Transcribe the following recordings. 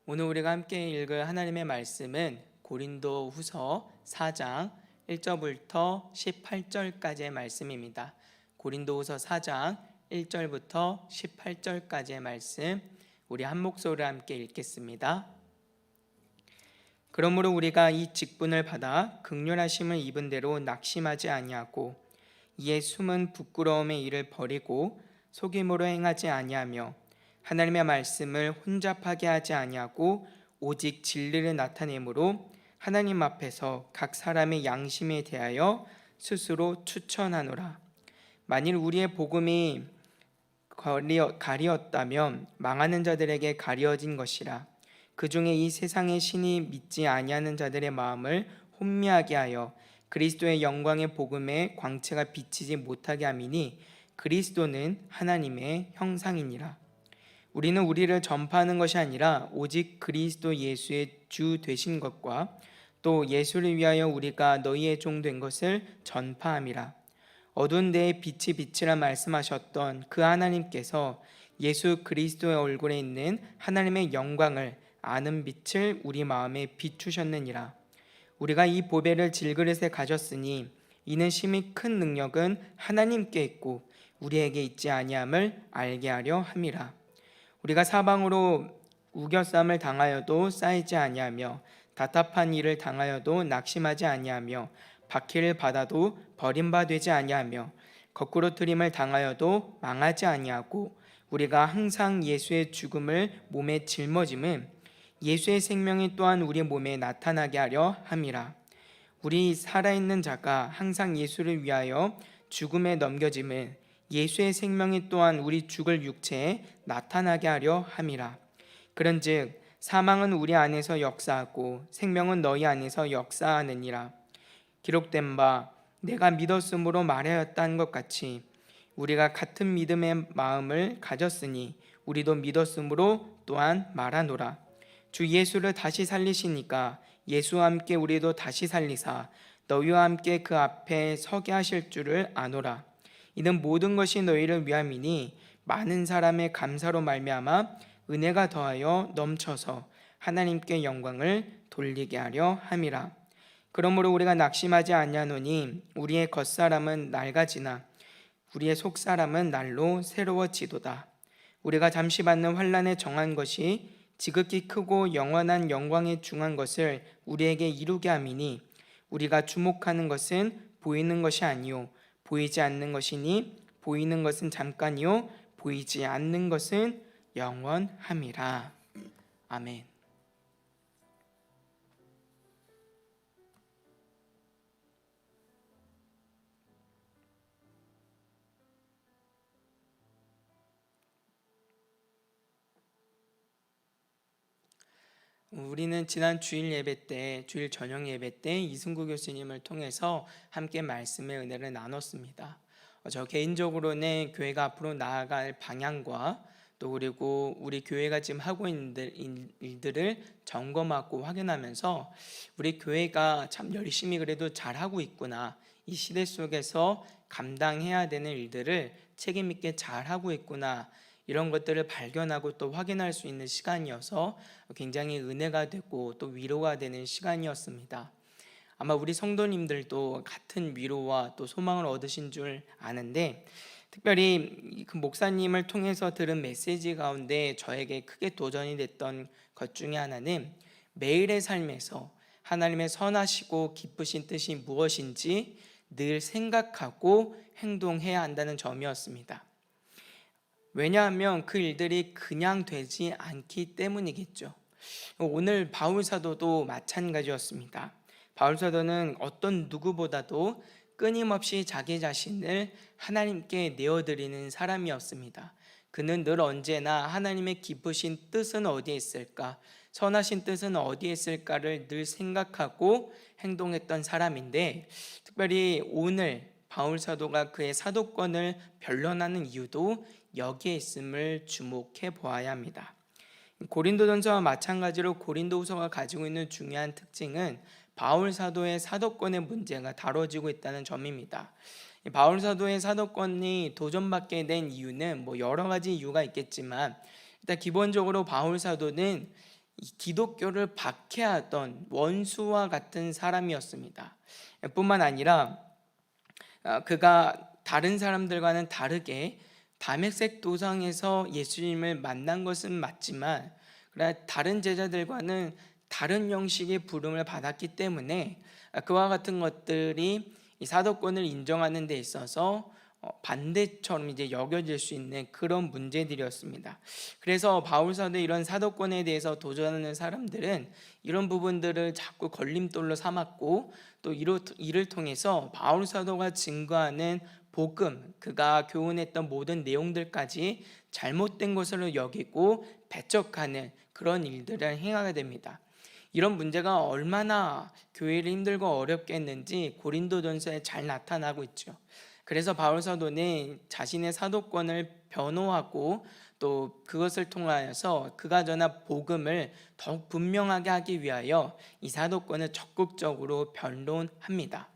오늘 우리가 함께 읽을 하나님의 말씀은 고린도후서 4장 1절부터 18절까지의 말씀입니다. 고린도후서 4장 1절부터 18절까지의 말씀, 우리 한 목소리로 함께 읽겠습니다. 그러므로 우리가 이 직분을 받아 긍휼하심을 입은 대로 낙심하지 아니하고 이에 숨은 부끄러움의 일을 버리고 속임으로 행하지 아니하며 하나님의 말씀을 혼잡하게 하지 아니하고 오직 진리를 나타내므로 하나님 앞에서 각 사람의 양심에 대하여 스스로 추천하노라. 만일 우리의 복음이 가리었다면 망하는 자들에게 가려진 것이라. 그 중에 이 세상의 신이 믿지 아니하는 자들의 마음을 혼미하게 하여 그리스도의 영광의 복음에 광채가 비치지 못하게 함이니 그리스도는 하나님의 형상이니라. 우리는 우리를 전파하는 것이 아니라 오직 그리스도 예수의 주 되신 것과 또 예수를 위하여 우리가 너희의 종 된 것을 전파함이라. 어두운 데에 빛이 빛이라 말씀하셨던 그 하나님께서 예수 그리스도의 얼굴에 있는 하나님의 영광을 아는 빛을 우리 마음에 비추셨느니라. 우리가 이 보배를 질그릇에 가졌으니 이는 심히 큰 능력은 하나님께 있고 우리에게 있지 아니함을 알게 하려 함이라. 우리가 사방으로 우겨쌈을 당하여도 쌓이지 아니하며 답답한 일을 당하여도 낙심하지 아니하며 박해를 받아도 버림받지 아니하며 거꾸로 트림을 당하여도 망하지 아니하고 우리가 항상 예수의 죽음을 몸에 짊어짐은 예수의 생명이 또한 우리 몸에 나타나게 하려 함이라. 우리 살아있는 자가 항상 예수를 위하여 죽음에 넘겨짐은 예수의 생명이 또한 우리 죽을 육체에 나타나게 하려 함이라. 그런즉 사망은 우리 안에서 역사하고 생명은 너희 안에서 역사하느니라. 기록된 바 내가 믿었으므로 말하였다는 것 같이 우리가 같은 믿음의 마음을 가졌으니 우리도 믿었으므로 또한 말하노라. 주 예수를 다시 살리시니까 예수와 함께 우리도 다시 살리사 너희와 함께 그 앞에 서게 하실 줄을 아노라. 이는 모든 것이 너희를 위함이니 많은 사람의 감사로 말미암아 은혜가 더하여 넘쳐서 하나님께 영광을 돌리게 하려 함이라. 그러므로 우리가 낙심하지 아니하노니 우리의 겉사람은 낡아지나 우리의 속사람은 날로 새로워지도다. 우리가 잠시 받는 환난에 정한 것이 지극히 크고 영원한 영광에 중한 것을 우리에게 이루게 함이니 우리가 주목하는 것은 보이는 것이 아니요 보이지 않는 것이니 보이는 것은 잠깐이요 보이지 않는 것은 영원함이라. 아멘. 우리는 지난 주일 예배 때, 주일 저녁 예배 때 이승구 교수님을 통해서 함께 말씀의 은혜를 나눴습니다. 저 개인적으로는 교회가 앞으로 나아갈 방향과 또 그리고 우리 교회가 지금 하고 있는 일들을 점검하고 확인하면서 우리 교회가 참 열심히 그래도 잘하고 있구나, 이 시대 속에서 감당해야 되는 일들을 책임 있게 잘하고 있구나, 이런 것들을 발견하고 또 확인할 수 있는 시간이어서 굉장히 은혜가 되고 또 위로가 되는 시간이었습니다. 아마 우리 성도님들도 같은 위로와 또 소망을 얻으신 줄 아는데, 특별히 그 목사님을 통해서 들은 메시지 가운데 저에게 크게 도전이 됐던 것 중에 하나는 매일의 삶에서 하나님의 선하시고 기쁘신 뜻이 무엇인지 늘 생각하고 행동해야 한다는 점이었습니다. 왜냐하면 그 일들이 그냥 되지 않기 때문이겠죠. 오늘 바울 사도도 마찬가지였습니다. 바울 사도는 어떤 누구보다도 끊임없이 자기 자신을 하나님께 내어드리는 사람이었습니다. 그는 늘 언제나 하나님의 기쁘신 뜻은 어디에 있을까, 선하신 뜻은 어디에 있을까를 늘 생각하고 행동했던 사람인데, 특별히 오늘 바울 사도가 그의 사도권을 변론하는 이유도 여기에 있음을 주목해 보아야 합니다. 고린도전서와 마찬가지로 고린도후서가 가지고 있는 중요한 특징은 바울 사도의 사도권의 문제가 다뤄지고 있다는 점입니다. 바울 사도의 사도권이 도전받게 된 이유는 여러 가지 이유가 있겠지만, 일단 기본적으로 바울 사도는 이 기독교를 박해하던 원수와 같은 사람이었습니다. 뿐만 아니라 그가 다른 사람들과는 다르게 담액색 도상에서 예수님을 만난 것은 맞지만 그러나 다른 제자들과는 다른 형식의 부름을 받았기 때문에 그와 같은 것들이 이 사도권을 인정하는 데 있어서 반대처럼 이제 여겨질 수 있는 그런 문제들이었습니다. 그래서 바울 사도 이런 사도권에 대해서 도전하는 사람들은 이런 부분들을 자꾸 걸림돌로 삼았고, 또 이를 통해서 바울 사도가 증거하는 복음, 그가 교훈했던 모든 내용들까지 잘못된 것으로 여기고 배척하는 그런 일들을 행하게 됩니다. 이런 문제가 얼마나 교회를 힘들고 어렵게 했는지 고린도전서에 잘 나타나고 있죠. 그래서 바울 사도는 자신의 사도권을 변호하고 또 그것을 통하여서 그가 전한 복음을 더욱 분명하게 하기 위하여 이 사도권을 적극적으로 변론합니다.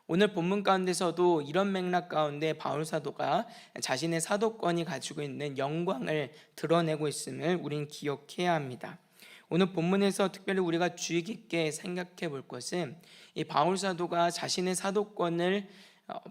오늘 본문 가운데서도 이런 맥락 가운데 바울 사도가 자신의 사도권이 가지고 있는 영광을 드러내고 있음을 우린 기억해야 합니다. 오늘 본문에서 특별히 우리가 주의 깊게 생각해 볼 것은 이 바울 사도가 자신의 사도권을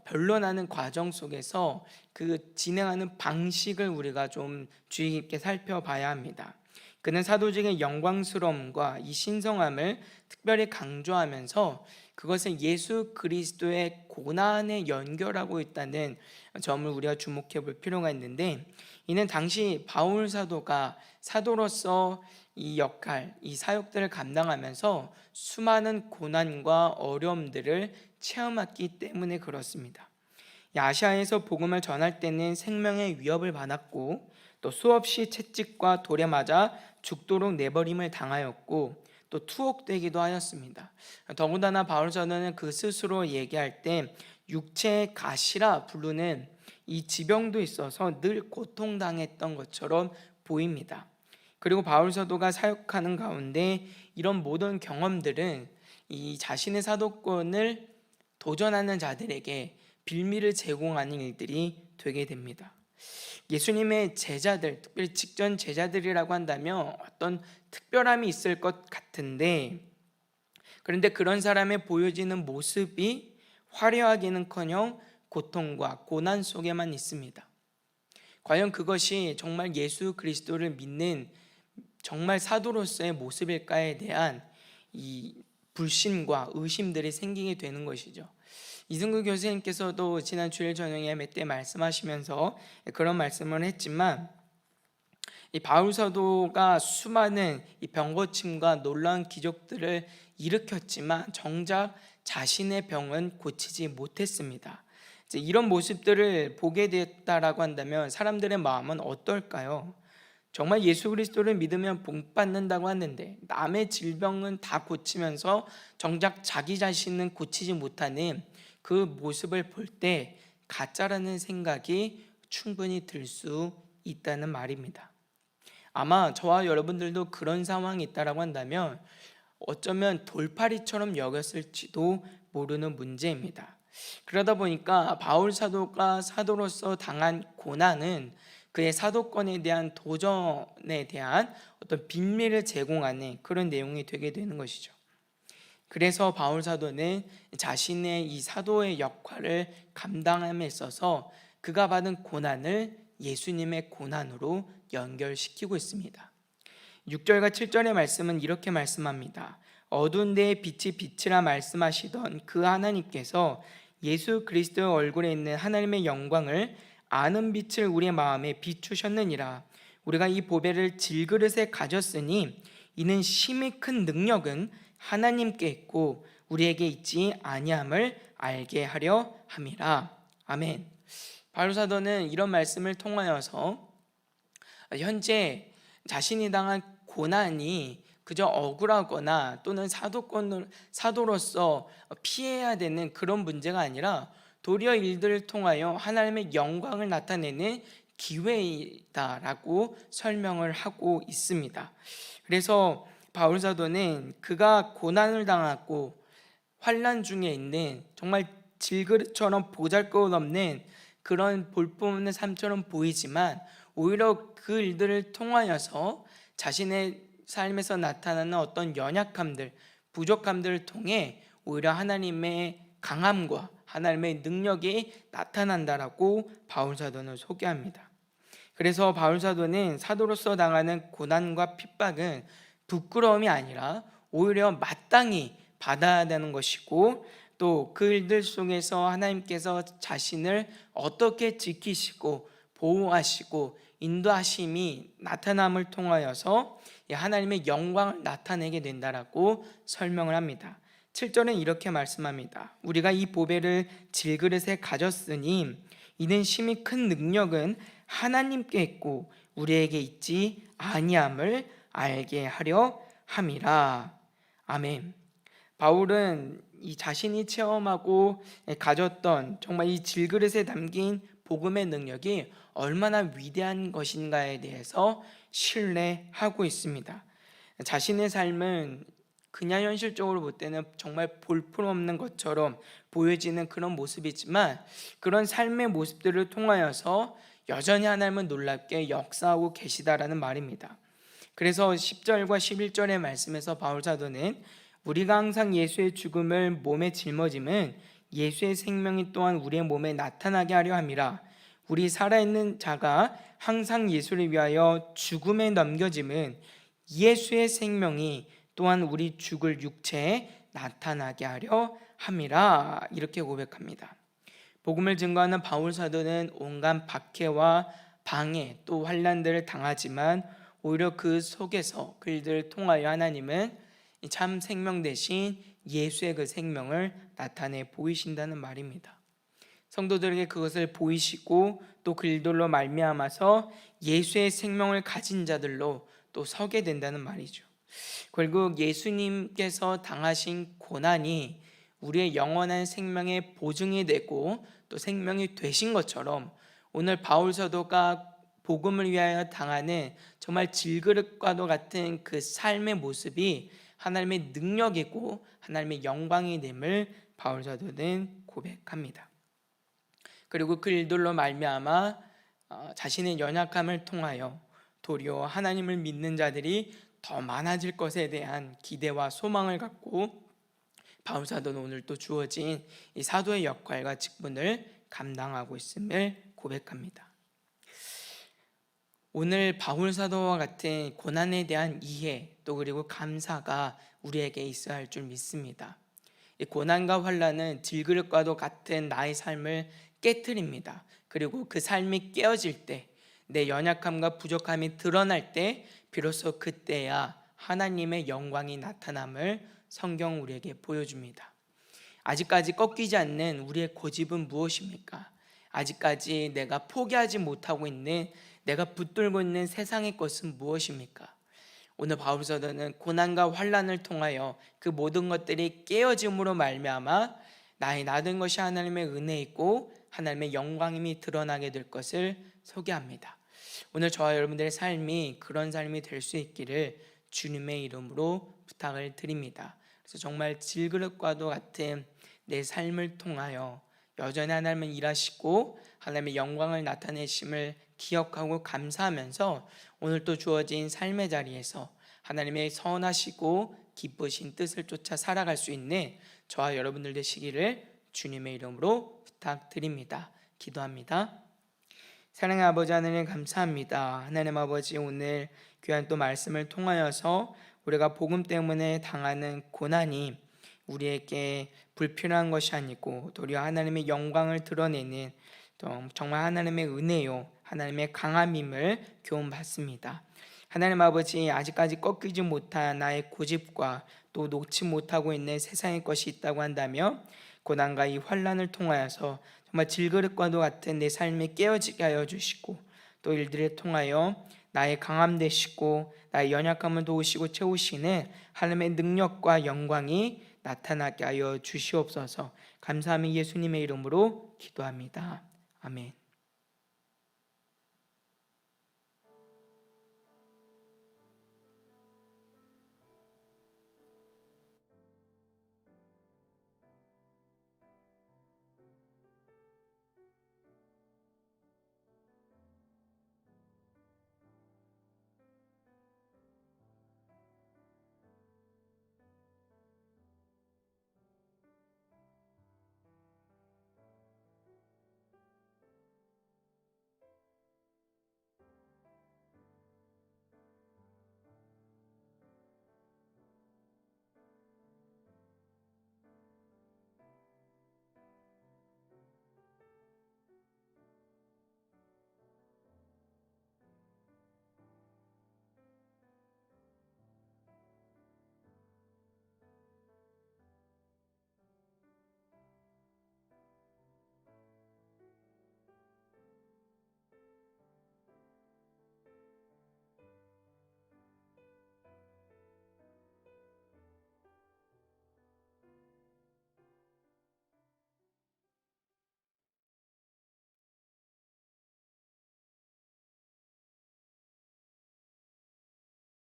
변론하는 과정 속에서 그 진행하는 방식을 우리가 좀 주의 깊게 살펴봐야 합니다. 그는 사도직의 영광스러움과 이 신성함을 특별히 강조하면서 그것을 예수 그리스도의 고난에 연결하고 있다는 점을 우리가 주목해 볼 필요가 있는데, 이는 당시 바울 사도가 사도로서 이 역할, 이 사역들을 감당하면서 수많은 고난과 어려움들을 체험했기 때문에 그렇습니다. 아시아에서 복음을 전할 때는 생명의 위협을 받았고 또 수없이 채찍과 돌에 맞아 죽도록 내버림을 당하였고 또 투옥되기도 하였습니다. 더군다나 바울 사도는 그 스스로 얘기할 때 육체의 가시라 부르는 이 지병도 있어서 늘 고통당했던 것처럼 보입니다. 그리고 바울 사도가 사역하는 가운데 이런 모든 경험들은 이 자신의 사도권을 도전하는 자들에게 빌미를 제공하는 일들이 되게 됩니다. 예수님의 제자들, 특별히 직전 제자들이라고 한다면 어떤 특별함이 있을 것 같은데, 그런데 그런 사람의 보여지는 모습이 화려하기는커녕 고통과 고난 속에만 있습니다. 과연 그것이 정말 예수 그리스도를 믿는 정말 사도로서의 모습일까에 대한 이 불신과 의심들이 생기게 되는 것이죠. 이승구 교수님께서도 지난 주일 저녁에 몇 때 말씀하시면서 그런 말씀을 했지만, 이 바울 사도가 수많은 이 병고침과 놀라운 기적들을 일으켰지만 정작 자신의 병은 고치지 못했습니다. 이런 모습들을 보게 됐다라고 한다면 사람들의 마음은 어떨까요? 정말 예수 그리스도를 믿으면 복 받는다고 하는데 남의 질병은 다 고치면서 정작 자기 자신은 고치지 못하는 그 모습을 볼 때 가짜라는 생각이 충분히 들 수 있다는 말입니다. 아마 저와 여러분들도 그런 상황이 있다라고 한다면 어쩌면 돌팔이처럼 여겼을지도 모르는 문제입니다. 그러다 보니까 바울 사도가 사도로서 당한 고난은 그의 사도권에 대한 도전에 대한 어떤 빌미를 제공하는 그런 내용이 되게 되는 것이죠. 그래서 바울 사도는 자신의 이 사도의 역할을 감당함에 있어서 그가 받은 고난을 예수님의 고난으로 연결시키고 있습니다. 6절과 7절의 말씀은 이렇게 말씀합니다. 어두운 데에 빛이 빛이라 말씀하시던 그 하나님께서 예수 그리스도의 얼굴에 있는 하나님의 영광을 아는 빛을 우리의 마음에 비추셨느니라. 우리가 이 보배를 질그릇에 가졌으니 이는 심히 큰 능력은 하나님께 있고 우리에게 있지 아니함을 알게 하려 함이라. 아멘. 바울 사도는 이런 말씀을 통하여서 현재 자신이 당한 고난이 그저 억울하거나 또는 사도로서 피해야 되는 그런 문제가 아니라 도리어 일들을 통하여 하나님의 영광을 나타내는 기회이다라고 설명을 하고 있습니다. 그래서 바울 사도는 그가 고난을 당하고 환난 중에 있는 정말 질그릇처럼 보잘것없는 그런 볼품없는 삶처럼 보이지만 오히려 그 일들을 통하여서 자신의 삶에서 나타나는 어떤 연약함들, 부족함들을 통해 오히려 하나님의 강함과 하나님의 능력이 나타난다라고 바울 사도는 소개합니다. 그래서 바울 사도는 사도로서 당하는 고난과 핍박은 부끄러움이 아니라 오히려 마땅히 받아야 되는 것이고, 또 그 일들 속에서 하나님께서 자신을 어떻게 지키시고 보호하시고 인도하심이 나타남을 통하여서 하나님의 영광을 나타내게 된다라고 설명을 합니다. 7절은 이렇게 말씀합니다. 우리가 이 보배를 질그릇에 가졌으니 이는 심히 큰 능력은 하나님께 있고 우리에게 있지 아니함을 알게 하려 함이라. 아멘. 바울은 이 자신이 체험하고 가졌던 정말 이 질그릇에 담긴 복음의 능력이 얼마나 위대한 것인가에 대해서 신뢰하고 있습니다. 자신의 삶은 그냥 현실적으로 볼 때는 정말 볼품없는 것처럼 보여지는 그런 모습이지만, 그런 삶의 모습들을 통하여서 여전히 하나님은 놀랍게 역사하고 계시다라는 말입니다. 그래서 10절과 11절의 말씀에서 바울 사도는 우리가 항상 예수의 죽음을 몸에 짊어짐은 예수의 생명이 또한 우리의 몸에 나타나게 하려 함이라. 우리 살아있는 자가 항상 예수를 위하여 죽음에 넘겨짐은 예수의 생명이 또한 우리 죽을 육체에 나타나게 하려 함이라. 이렇게 고백합니다. 복음을 증거하는 바울 사도는 온갖 박해와 방해 또 환난들을 당하지만 오히려 그 속에서 그들을 통하여 하나님은 참 생명 대신 예수의 그 생명을 나타내 보이신다는 말입니다. 성도들에게 그것을 보이시고 또 그들로 말미암아서 예수의 생명을 가진 자들로 또 서게 된다는 말이죠. 결국 예수님께서 당하신 고난이 우리의 영원한 생명의 보증이 되고 또 생명이 되신 것처럼, 오늘 바울 사도가 복음을 위하여 당하는 정말 질그릇과도 같은 그 삶의 모습이 하나님의 능력이고 하나님의 영광이 됨을 바울 사도는 고백합니다. 그리고 그 일들로 말미암아 자신의 연약함을 통하여 도리어 하나님을 믿는 자들이 더 많아질 것에 대한 기대와 소망을 갖고 바울 사도는 오늘 또 주어진 이 사도의 역할과 직분을 감당하고 있음을 고백합니다. 오늘 바울 사도와 같은 고난에 대한 이해 또 그리고 감사가 우리에게 있어야 할 줄 믿습니다. 이 고난과 환난은 질그릇과도 같은 나의 삶을 깨트립니다. 그리고 그 삶이 깨어질 때, 내 연약함과 부족함이 드러날 때 비로소 그때야 하나님의 영광이 나타남을 성경 우리에게 보여줍니다. 아직까지 꺾이지 않는 우리의 고집은 무엇입니까? 아직까지 내가 포기하지 못하고 있는, 내가 붙들고 있는 세상의 것은 무엇입니까? 오늘 바울 사도는 고난과 환난을 통하여 그 모든 것들이 깨어짐으로 말미암아 나의 나된 것이 하나님의 은혜이고 하나님의 영광임이 드러나게 될 것을 소개합니다. 오늘 저와 여러분들의 삶이 그런 삶이 될 수 있기를 주님의 이름으로 부탁을 드립니다. 그래서 정말 질그릇과도 같은 내 삶을 통하여 여전히 하나님은 일하시고 하나님의 영광을 나타내심을 기억하고 감사하면서 오늘 또 주어진 삶의 자리에서 하나님의 선하시고 기쁘신 뜻을 쫓아 살아갈 수 있는 저와 여러분들 되시기를 주님의 이름으로 부탁드립니다. 기도합니다. 사랑의 아버지 하나님 감사합니다. 하나님 아버지, 오늘 귀한 또 말씀을 통하여서 우리가 복음 때문에 당하는 고난이 우리에게 불필요한 것이 아니고 도리어 하나님의 영광을 드러내는 정말 하나님의 은혜요 하나님의 강함임을 교훈받습니다. 하나님 아버지, 아직까지 꺾이지 못한 나의 고집과 또 놓지 못하고 있는 세상의 것이 있다고 한다며 고난과 이 환난을 통하여서 정말 질그릇과도 같은 내 삶이 깨어지게 하여 주시고 또 일들을 통하여 나의 강함 되시고 나의 연약함을 도우시고 채우시는 하나님의 능력과 영광이 나타나게 하여 주시옵소서. 감사하며 예수님의 이름으로 기도합니다. 아멘.